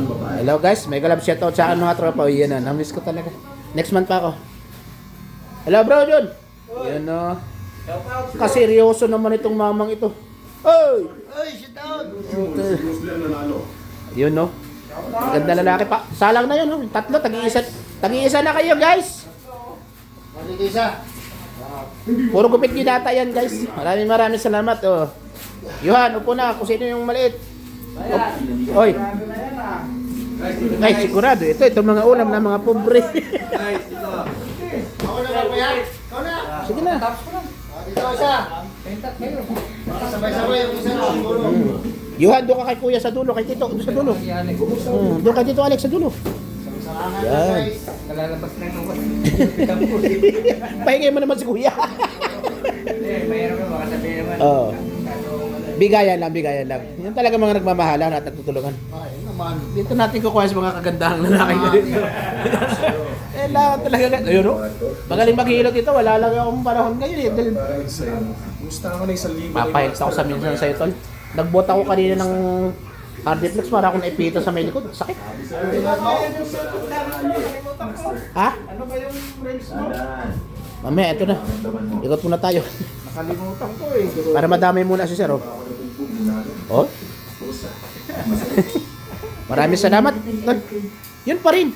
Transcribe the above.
Hello guys, may galab shoutout sa akin mga tropa. O yan na, namiss ko talaga. Next month pa ako. Hello bro, John. Yan na. Kaseryoso naman itong mamang ito. Oy! Oy, shoutout! Yun no. Ganda lalaki pa. Salang na yun no. Tatlo, tag-iisa na kayo guys. Mag-isa. Puro gupit ni data yan guys. Maraming salamat. Oh. Johan, upo na kung sino yung maliit. Oy. Ay, sigurado. Ito mga ulam na mga pobre. Ako na lang po yan. Ikaw na. Sige na. Dito isa. Sabay-sabay yung isa na. Johan, doon ka kay kuya sa dulo. Kay Tito, doon sa dulo. Doon kay Tito Alex sa dulo. Salamat Yan. guys. Kalalabas na yung Pahingay mo naman si kuya. mayroon ka baka sabihin naman. Oo. Bigayan lang. Yan talaga mga nagmamahalan at nagtutulungan. Ay, naman. Dito natin kukuha sa mga kagandahang lalaki na dito. Eh, lahat talaga. Ayun o. Magaling maghilot ito. Wala lang akong panahon ngayon eh. Dahil Gusto ko na isang libo. papahilt ako sa minsan sa'yo, tol. Nagbot ako kanina ng Hardiflex para akong naipita sa may likod. Sakit. Ha? Ano ba yung friends mo? Mamaya, ito na. Ikot muna tayo. Nakalimutan ko eh. Para madami muna si Sir, oh. Oh? Maraming salamat. Tol. Yun pa rin.